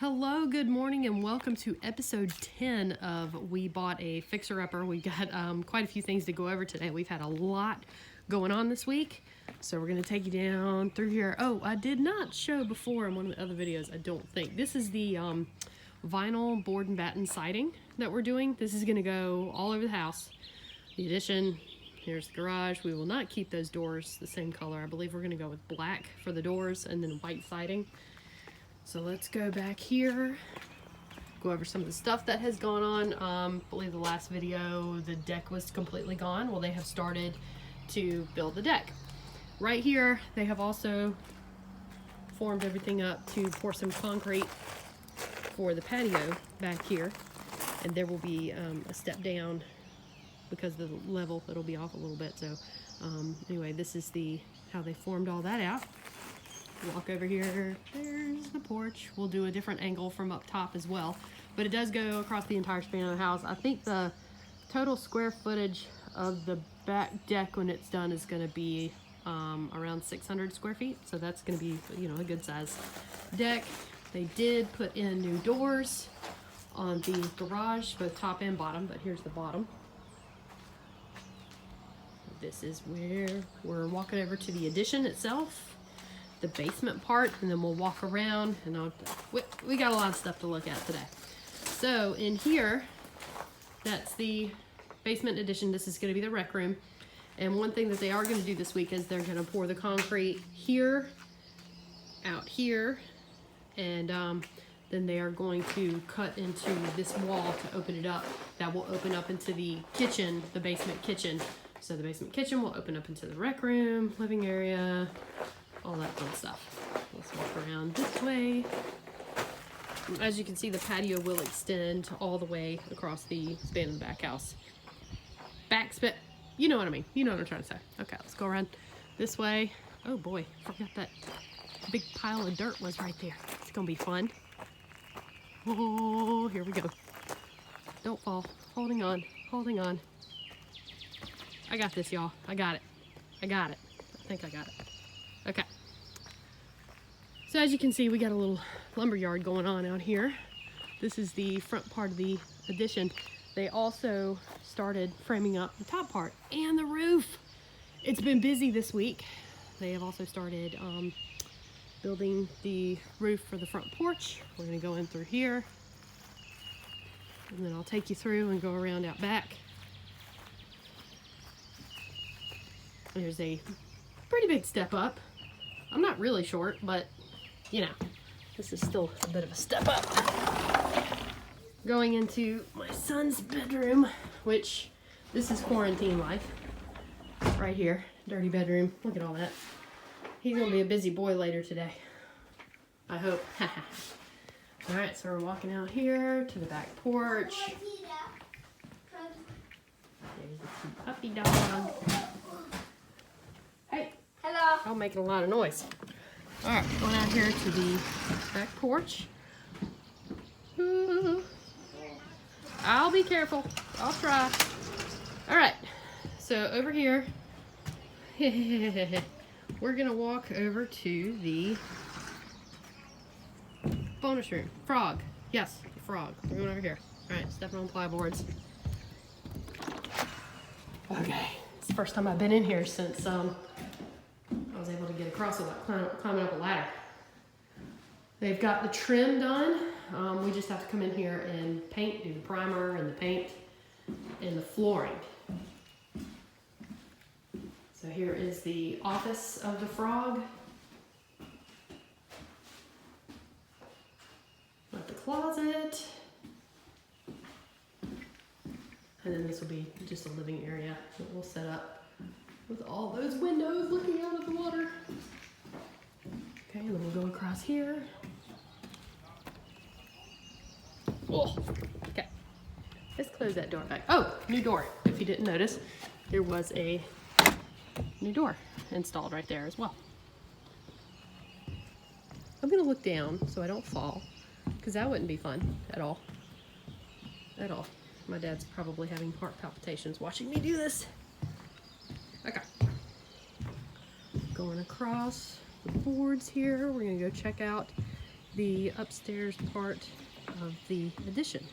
Hello, good morning, and welcome to episode 10 of We Bought a Fixer-Upper. We've got quite a few things to go over today. We've had a lot going on this week, so we're going to take you down through here. Oh, I did not show before in one of the other videos, I don't think. This is the vinyl board and batten siding that we're doing. This is going to go all over the house. The addition, here's the garage. We will not keep those doors the same color. I believe we're going to go with black for the doors and then white siding. So let's go back here, go over some of the stuff that has gone on. I believe the last video, the deck was completely gone. Well, they have started to build the deck. Right here, they have also formed everything up to pour some concrete for the patio back here. And there will be a step down because of the level, it'll be off a little bit. So anyway, this is how they formed all that out. Walk over here, there's the porch. We'll do a different angle from up top as well, but it does go across the entire span of the house. I think the total square footage of the back deck when it's done is going to be around 600 square feet, so that's going to be, you know, a good size deck. They did put in new doors on the garage, both top and bottom, but here's the bottom. This is where we're walking over to the addition itself, the basement part, and then we'll walk around, and we got a lot of stuff to look at today. So in here, that's the basement addition. This is going to be the rec room, and one thing that they are going to do this week is they're going to pour the concrete here, out here, and then they are going to cut into this wall to open it up. That will open up into the kitchen, the basement kitchen. So the basement kitchen will open up into the rec room, living area, all that fun stuff. Let's walk around this way. As you can see, the patio will extend all the way across the span of the back house. You know what I mean. You know what I'm trying to say. Okay, let's go around this way. Oh boy, forgot that big pile of dirt was right there. It's gonna be fun. Oh, here we go. Don't fall. Holding on. Holding on. I got this, y'all. I got it. I got it. I think I got it. Okay. So as you can see, we got a little lumber yard going on out here. This is the front part of the addition. They also started framing up the top part and the roof. It's been busy this week. They have also started building the roof for the front porch. We're going to go in through here, and then I'll take you through and go around out back. There's a pretty big step up. I'm not really short, but you know, this is still a bit of a step up. Going into my son's bedroom, which this is quarantine life. Right here, dirty bedroom. Look at all that. He's gonna be a busy boy later today, I hope. All right, so we're walking out here to the back porch. There's the cute puppy dog. Hey. Hello. I'm making a lot of noise. All right, going out here to the back porch. Ooh. I'll be careful. I'll try. All right, so over here, we're gonna walk over to the bonus room. Frog. Yes, the frog. We're going over here. All right, stepping on plyboards. Okay, it's the first time I've been in here since I was able to get across without climbing up a ladder. They've got the trim done. We just have to come in here and paint, do the primer and the paint and the flooring. So here is the office of the frog. Got the closet. And then this will be just a living area that we'll set up with all those windows looking out of the water. Okay, and then we'll go across here. Oh, okay. Let's close that door back. Oh, new door. If you didn't notice, there was a new door installed right there as well. I'm gonna look down so I don't fall, because that wouldn't be fun at all. At all. My dad's probably having heart palpitations watching me do this. Okay. Going across the boards here, we're gonna go check out the upstairs part of the addition.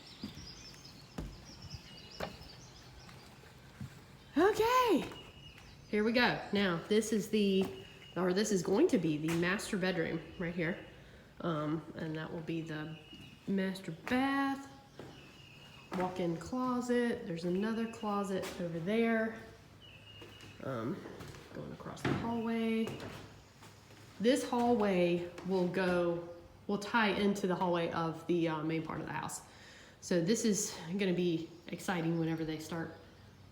Okay, here we go. Now this is going to be the master bedroom right here. And that will be the master bath, walk-in closet. There's another closet over there. Going across the hallway. This hallway will tie into the hallway of the main part of the house. So this is going to be exciting whenever they start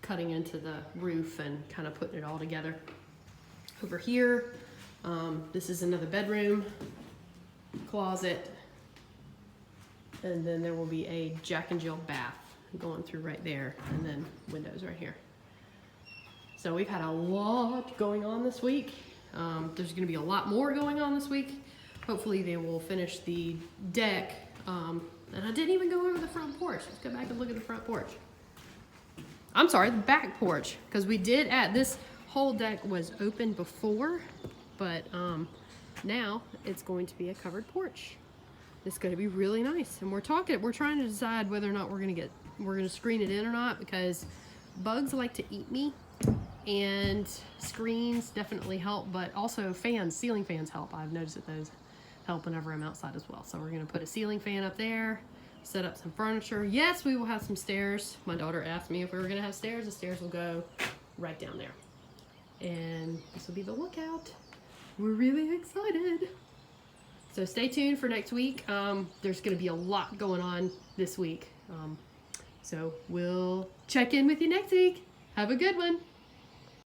cutting into the roof and kind of putting it all together. Over here, this is another bedroom, closet, and then there will be a Jack and Jill bath going through right there, and then windows right here. So we've had a lot going on this week. There's going to be a lot more going on this week. Hopefully they will finish the deck. And I didn't even go over the front porch. Let's go back and look at the front porch. I'm sorry, the back porch, because we did add, this whole deck was open before, but now it's going to be a covered porch. It's going to be really nice, and we're trying to decide whether or not we're going to screen it in or not, because bugs like to eat me, and screens definitely help, but also fans, ceiling fans help. I've noticed that those help whenever I'm outside as well. So we're going to put a ceiling fan up there, set up some furniture. Yes, we will have some stairs. My daughter asked me if we were going to have stairs. The stairs will go right down there. And this will be the lookout. We're really excited. So stay tuned for next week. There's going to be a lot going on this week. So we'll check in with you next week. Have a good one.